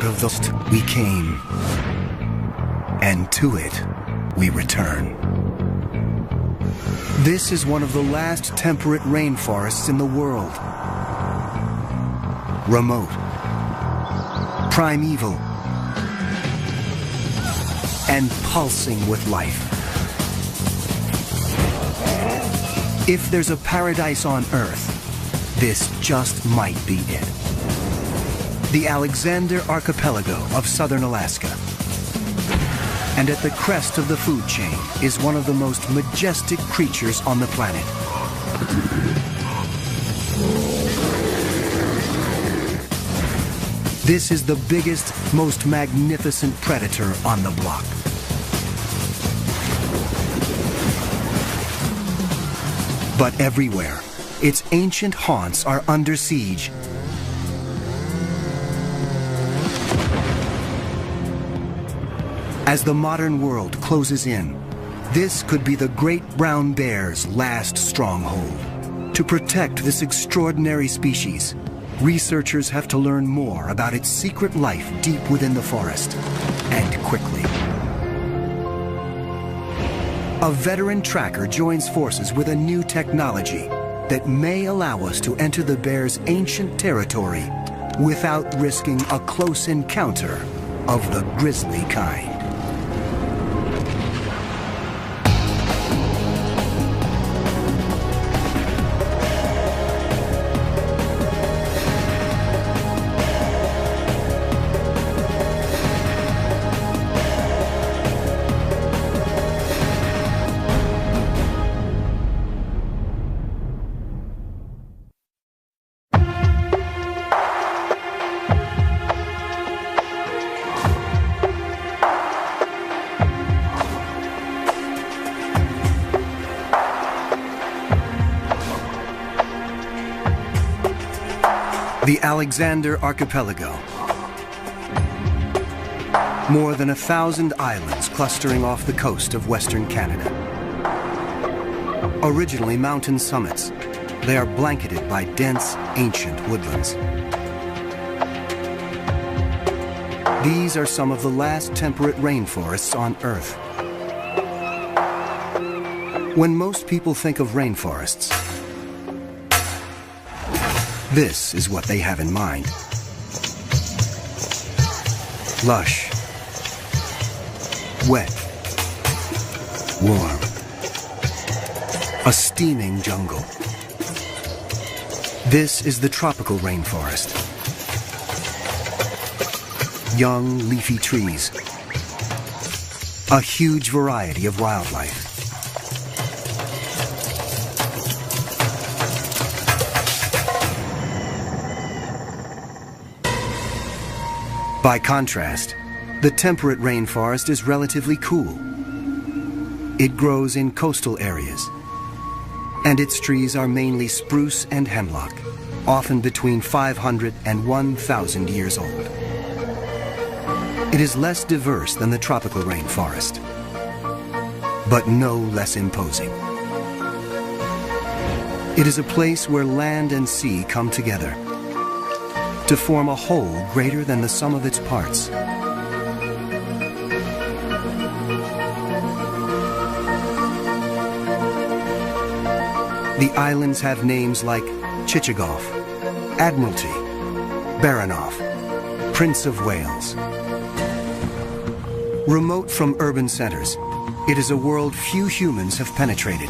Out of the we came, and to it we return. This is one of the last temperate rainforests in the world. Remote, primeval, and pulsing with life. If there's a paradise on Earth, this just might be it. The Alexander Archipelago of southern Alaska. And at the crest of the food chain is one of the most majestic creatures on the planet. This is the biggest, most magnificent predator on the block. But everywhere, its ancient haunts are under siege. As the modern world closes in, this could be the great brown bear's last stronghold. To protect this extraordinary species, researchers have to learn more about its secret life deep within the forest, and quickly. A veteran tracker joins forces with a new technology that may allow us to enter the bear's ancient territory without risking a close encounter of the grisly kind. The Alexander Archipelago. More than 1,000 islands clustering off the coast of Western Canada. Originally mountain summits, they are blanketed by dense, ancient woodlands. These are some of the last temperate rainforests on Earth. When most people think of rainforests, this is what they have in mind. Lush, wet, warm, a steaming jungle. This is the tropical rainforest. Young, leafy trees, a huge variety of wildlife. By contrast, the temperate rainforest is relatively cool. It grows in coastal areas, and its trees are mainly spruce and hemlock, often between 500 and 1,000 years old. It is less diverse than the tropical rainforest, but no less imposing. It is a place where land and sea come together to form a whole greater than the sum of its parts. The islands have names like Chichagof, Admiralty, Baranof, Prince of Wales. Remote from urban centers, it is a world few humans have penetrated.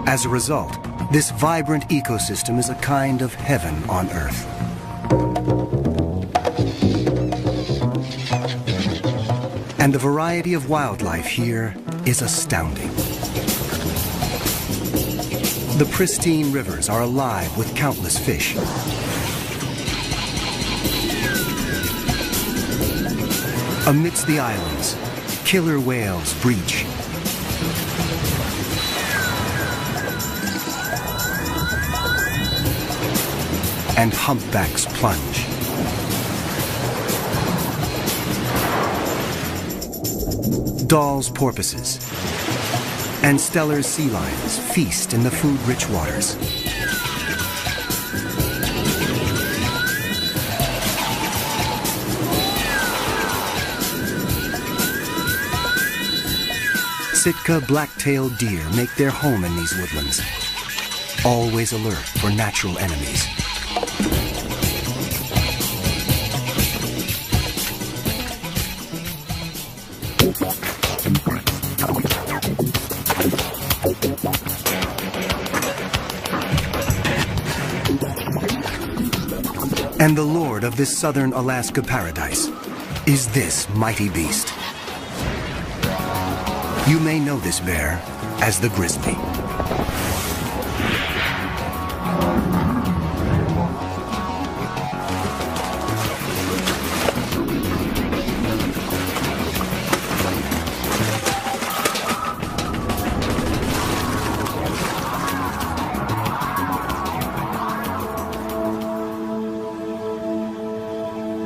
As a result, this vibrant ecosystem is a kind of heaven on Earth. And the variety of wildlife here is astounding. The pristine rivers are alive with countless fish. Amidst the islands, killer whales breach. And humpbacks plunge. Dall's porpoises and Steller's sea lions feast in the food-rich waters. Sitka black-tailed deer make their home in these woodlands, always alert for natural enemies. And the lord of this southern Alaska paradise is this mighty beast. You may know this bear as the grizzly.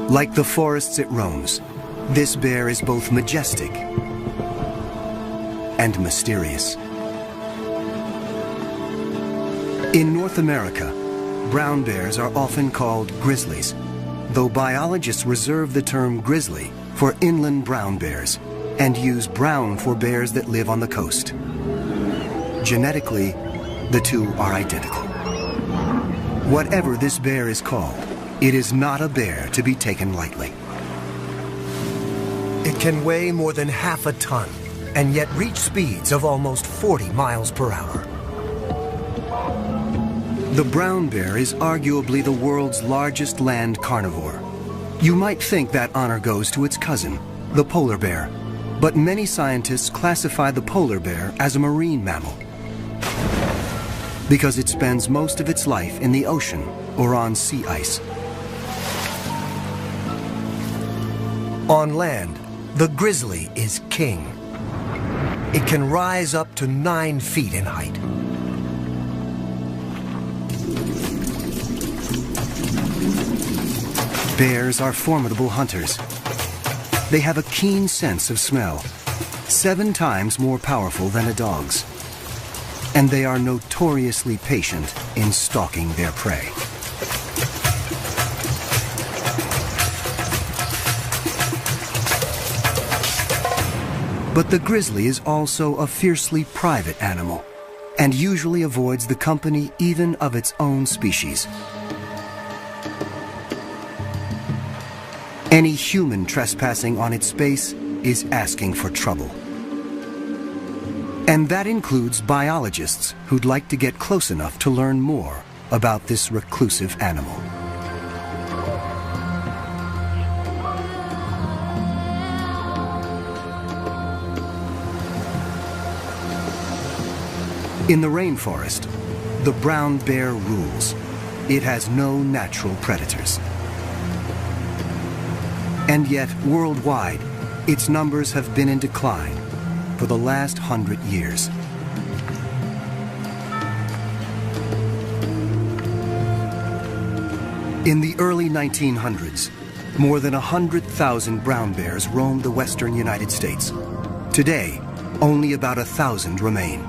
Like the forests it roams, this bear is both majestic and mysterious. In North America, brown bears are often called grizzlies, though biologists reserve the term grizzly for inland brown bears and use brown for bears that live on the coast. Genetically, the two are identical. Whatever this bear is called, it is not a bear to be taken lightly. It can weigh more than half a ton and yet reach speeds of almost 40 miles per hour. The brown bear is arguably the world's largest land carnivore. You might think that honor goes to its cousin, the polar bear, but many scientists classify the polar bear as a marine mammal because it spends most of its life in the ocean or on sea ice. On land, the grizzly is king. It can rise up to 9 feet in height. Bears are formidable hunters. They have a keen sense of smell, 7 times more powerful than a dog's. And they are notoriously patient in stalking their prey. But the grizzly is also a fiercely private animal and usually avoids the company even of its own species. Any human trespassing on its space is asking for trouble. And that includes biologists who'd like to get close enough to learn more about this reclusive animal. In the rainforest, the brown bear rules. It has no natural predators. And yet, worldwide, its numbers have been in decline for the last 100 years. In the early 1900s, more than 100,000 brown bears roamed the western United States. Today, only about 1,000 remain.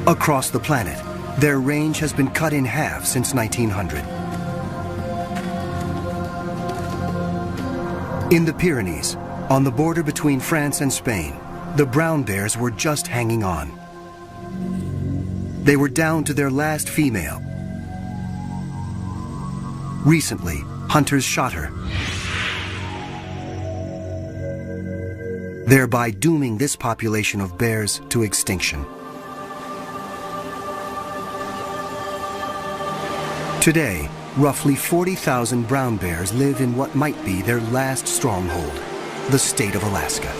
Across the planet, their range has been cut in half since 1900. In the Pyrenees, on the border between France and Spain, the brown bears were just hanging on. They were down to their last female. Recently, hunters shot her, thereby dooming this population of bears to extinction. Today, roughly 40,000 brown bears live in what might be their last stronghold, the state of Alaska.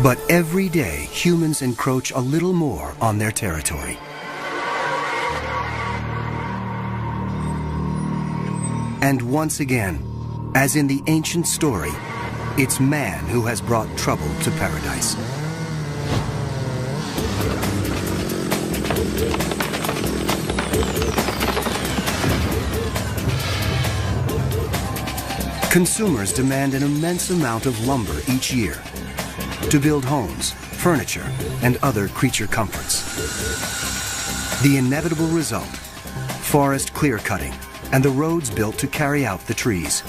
But every day, humans encroach a little more on their territory. And once again, as in the ancient story, it's man who has brought trouble to paradise. Consumers demand an immense amount of lumber each year to build homes, furniture, and other creature comforts. The inevitable result, forest clear-cutting and the roads built to carry out the trees.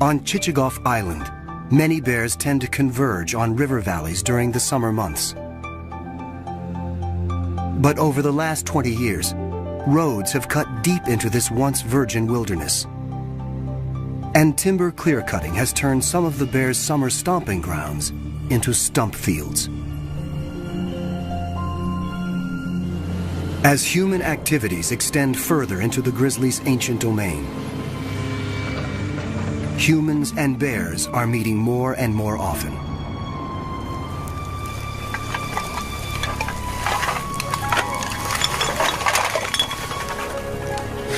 On Chichagof Island, many bears tend to converge on river valleys during the summer months. But over the last 20 years, roads have cut deep into this once virgin wilderness. And timber clear-cutting has turned some of the bears' summer stomping grounds into stump fields. As human activities extend further into the grizzly's ancient domain, humans and bears are meeting more and more often.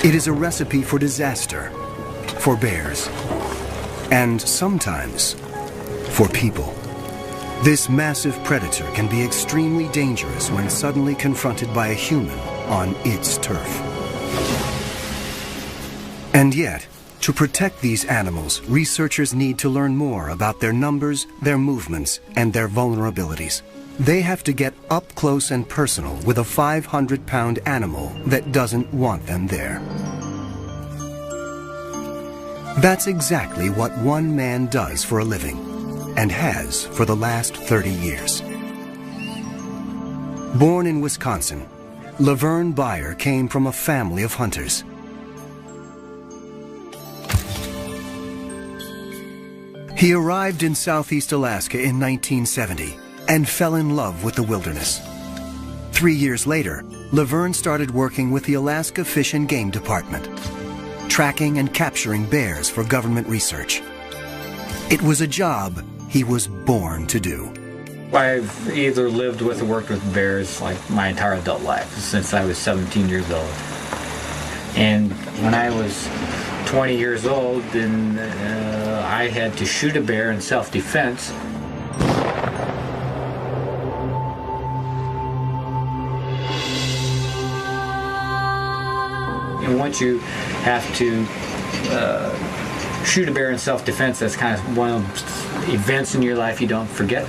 It is a recipe for disaster, for bears, and sometimes for people. This massive predator can be extremely dangerous when suddenly confronted by a human on its turf. And yet, to protect these animals, researchers need to learn more about their numbers, their movements, and their vulnerabilities. They have to get up close and personal with a 500-pound animal that doesn't want them there. That's exactly what one man does for a living, and has for the last 30 years. Born in Wisconsin, Laverne Beyer came from a family of hunters. He arrived in Southeast Alaska in 1970 and fell in love with the wilderness. 3 years later, Laverne started working with the Alaska Fish and Game Department, tracking and capturing bears for government research. It was a job he was born to do. I've either lived with or worked with bears like my entire adult life, since I was 17 years old. And when I was 20 years old, then I had to shoot a bear in self-defense. And once you have to shoot a bear in self-defense, that's kind of one of those events in your life you don't forget.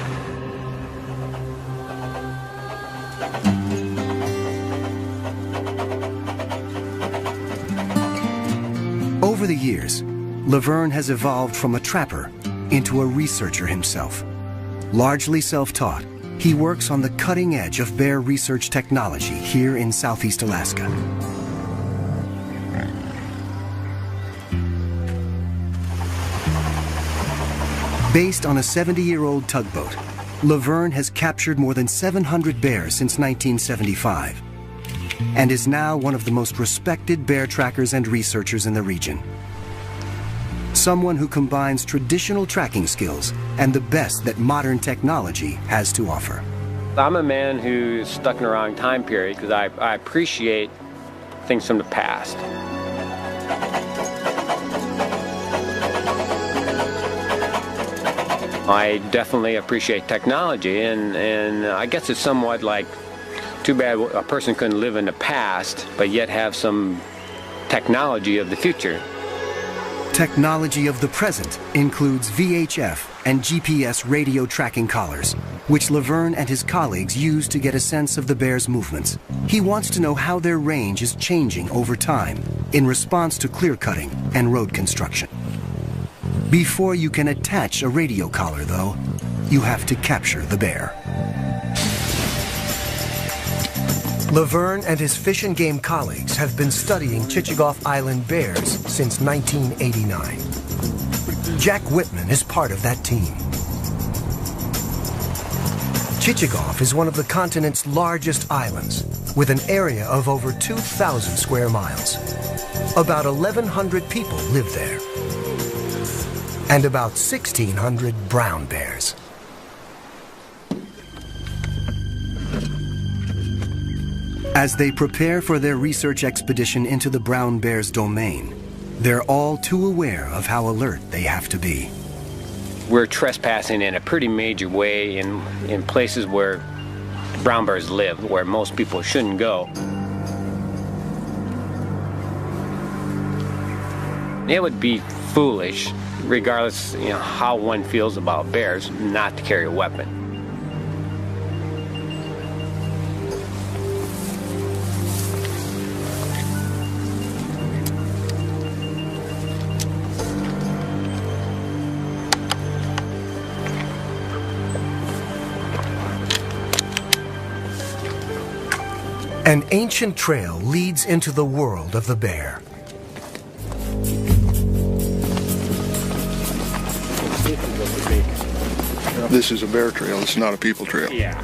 Over the years, Laverne has evolved from a trapper into a researcher himself. Largely self-taught, he works on the cutting edge of bear research technology here in Southeast Alaska. Based on a 70-year-old tugboat, Laverne has captured more than 700 bears since 1975 and is now one of the most respected bear trackers and researchers in the region. Someone who combines traditional tracking skills and the best that modern technology has to offer. I'm a man who's stuck in the wrong time period because I appreciate things from the past. I definitely appreciate technology, and I guess it's somewhat like, too bad a person couldn't live in the past, but yet have some technology of the future. Technology of the present includes VHF and GPS radio tracking collars, which Laverne and his colleagues use to get a sense of the bear's movements. He wants to know how their range is changing over time in response to clear cutting and road construction. Before you can attach a radio collar, though, you have to capture the bear. Laverne and his Fish and Game colleagues have been studying Chichagof Island bears since 1989. Jack Whitman is part of that team. Chichagof is one of the continent's largest islands, with an area of over 2,000 square miles. About 1,100 people live there, and about 1,600 brown bears. As they prepare for their research expedition into the brown bear's domain, they're all too aware of how alert they have to be. We're trespassing in a pretty major way in places where brown bears live, where most people shouldn't go. It would be foolish, regardless, how one feels about bears, not to carry a weapon. An ancient trail leads into the world of the bear. This is a bear trail, it's not a people trail. Yeah,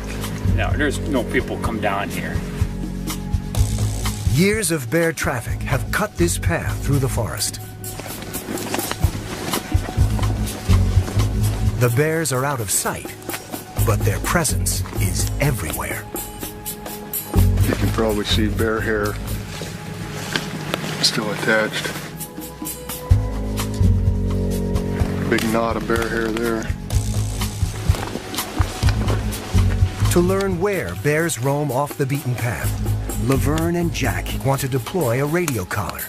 no, there's no people come down here. Years of bear traffic have cut this path through the forest. The bears are out of sight, but their presence is everywhere. You can probably see bear hair still attached. Big knot of bear hair there. To learn where bears roam off the beaten path, Laverne and Jack want to deploy a radio collar.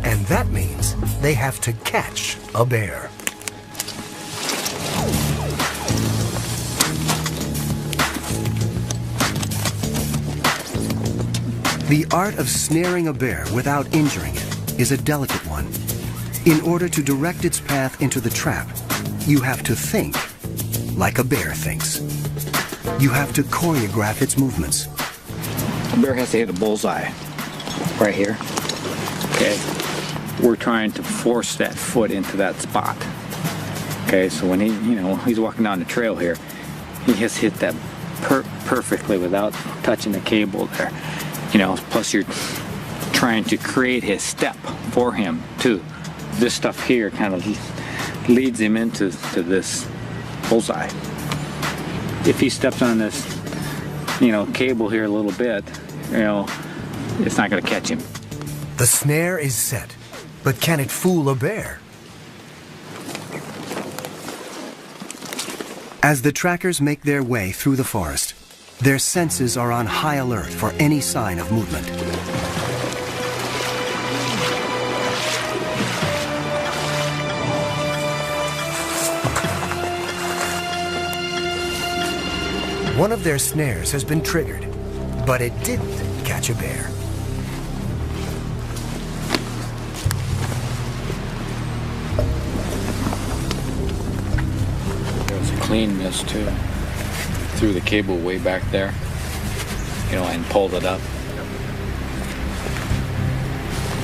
And that means they have to catch a bear. The art of snaring a bear without injuring it is a delicate one. In order to direct its path into the trap, you have to think like a bear thinks. You have to choreograph its movements. The bear has to hit a bullseye right here. Okay, we're trying to force that foot into that spot. Okay, so when he's walking down the trail here, he has hit that perfectly without touching the cable there. Plus you're trying to create his step for him too. This stuff here kind of leads him into this bullseye. If he steps on this, cable here a little bit, it's not going to catch him. The snare is set, but can it fool a bear? As the trackers make their way through the forest, their senses are on high alert for any sign of movement. One of their snares has been triggered, but it didn't catch a bear. There was a clean miss too. Threw the cable way back there, and pulled it up.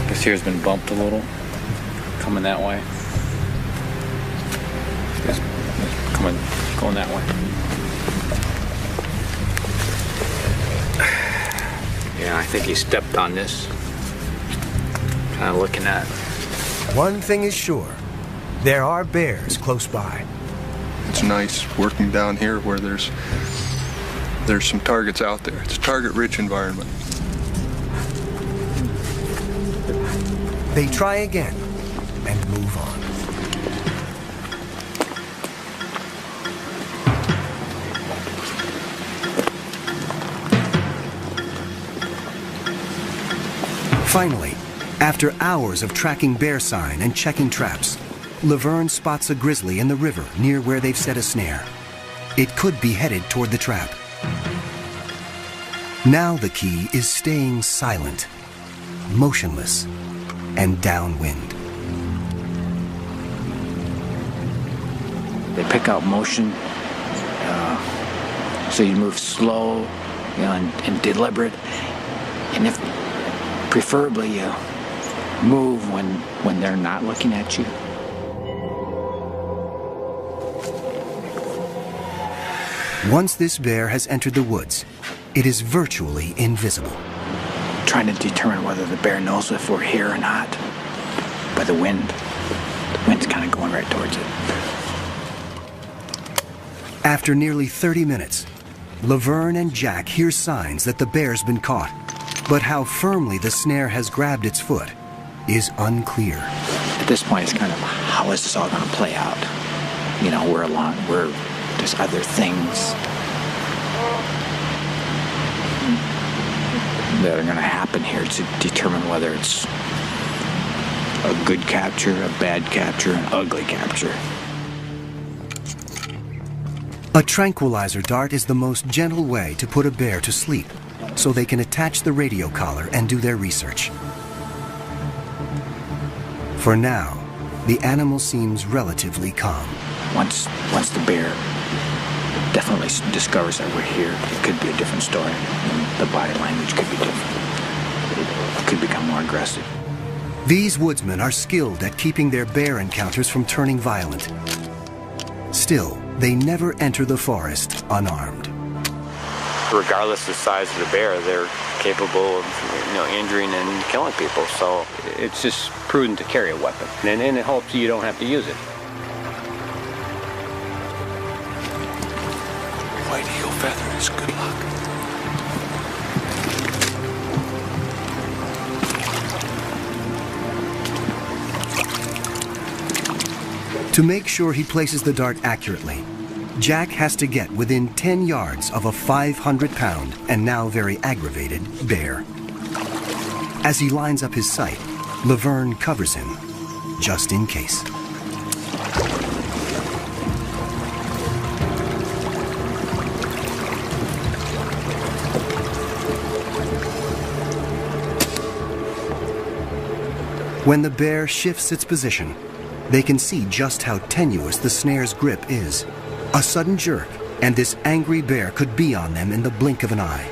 This here's been bumped a little, coming that way. It's going that way. Yeah, I think he stepped on this. Kind of looking at it. One thing is sure, there are bears close by. It's nice working down here where there's some targets out there. It's a target-rich environment. They try again and move on. Finally, after hours of tracking bear sign and checking traps, Laverne spots a grizzly in the river near where they've set a snare. It could be headed toward the trap. Now the key is staying silent, motionless, and downwind. They pick out motion, so you move slow, and deliberate, and if preferably you move when they're not looking at you. Once this bear has entered the woods, it is virtually invisible. Trying to determine whether the bear knows if we're here or not by the wind. The wind's kind of going right towards it. After nearly 30 minutes, Laverne and Jack hear signs that the bear's been caught, but how firmly the snare has grabbed its foot is unclear. At this point, it's kind of, how is this all going to play out? There's other things that are going to happen here to determine whether it's a good capture, a bad capture, an ugly capture. A tranquilizer dart is the most gentle way to put a bear to sleep, so they can attach the radio collar and do their research. For now, the animal seems relatively calm. Once the bear definitely discovers that we're here, it could be a different story. The body language could be different. It could become more aggressive. These woodsmen are skilled at keeping their bear encounters from turning violent. Still, they never enter the forest unarmed. Regardless of the size of the bear, they're capable of, injuring and killing people. So it's just prudent to carry a weapon, and it hopes you don't have to use it. White eagle feathers, good luck. To make sure he places the dart accurately, Jack has to get within 10 yards of a 500-pound and now very aggravated bear. As he lines up his sight, Laverne covers him, just in case. When the bear shifts its position, they can see just how tenuous the snare's grip is. A sudden jerk, and this angry bear could be on them in the blink of an eye.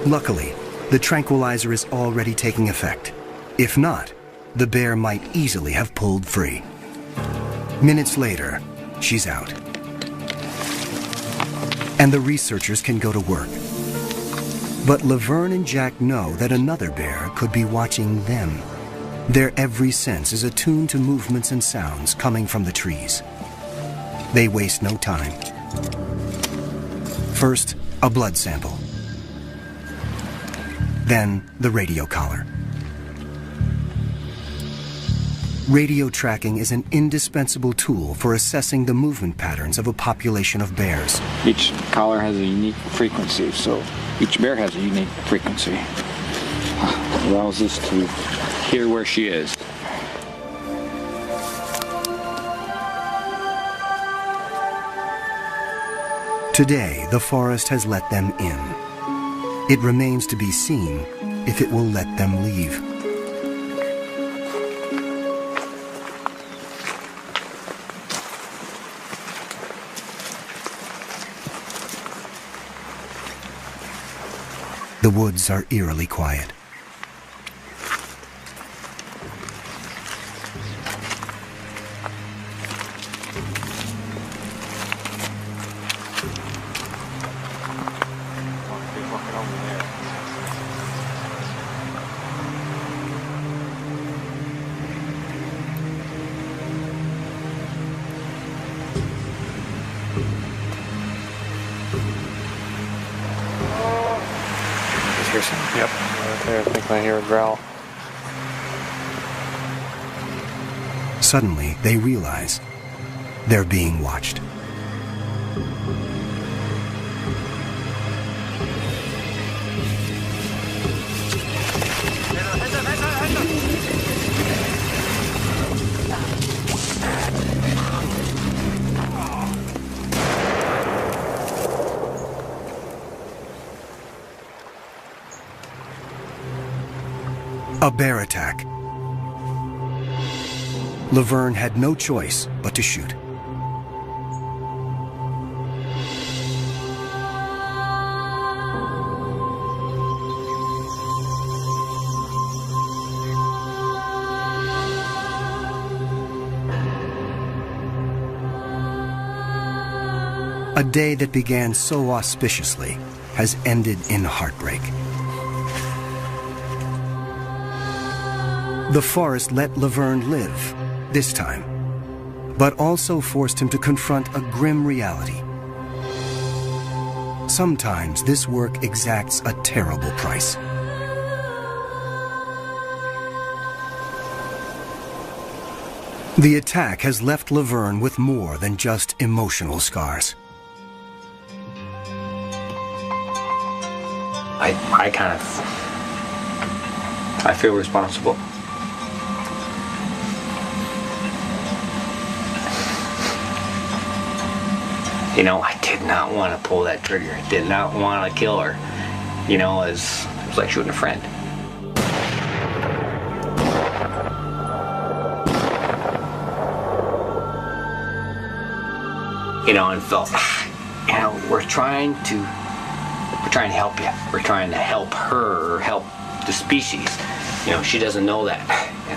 Luckily, the tranquilizer is already taking effect. If not, the bear might easily have pulled free. Minutes later, she's out. And the researchers can go to work. But Laverne and Jack know that another bear could be watching them. Their every sense is attuned to movements and sounds coming from the trees. They waste no time. First, a blood sample. Then, the radio collar. Radio tracking is an indispensable tool for assessing the movement patterns of a population of bears. Each collar has a unique frequency, so each bear has a unique frequency. It allows us to hear where she is. Today, the forest has let them in. It remains to be seen if it will let them leave. The woods are eerily quiet. Hear something? Yep, right there. I think I hear a growl. Suddenly, they realize they're being watched. A bear attack. Laverne had no choice but to shoot. A day that began so auspiciously has ended in heartbreak. The forest let Laverne live, this time, but also forced him to confront a grim reality. Sometimes this work exacts a terrible price. The attack has left Laverne with more than just emotional scars. I feel responsible. I did not want to pull that trigger. I did not want to kill her. It was like shooting a friend. and felt, we're trying to help you. We're trying to help her, or help the species. She doesn't know that.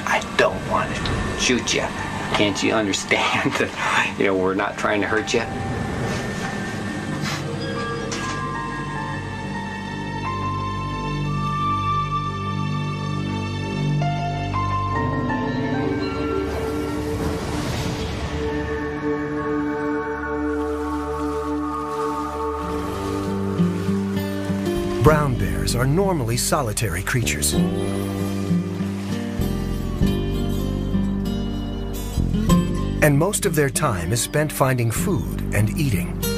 I don't want to shoot you. Can't you understand that, we're not trying to hurt you? Brown bears are normally solitary creatures. And most of their time is spent finding food and eating.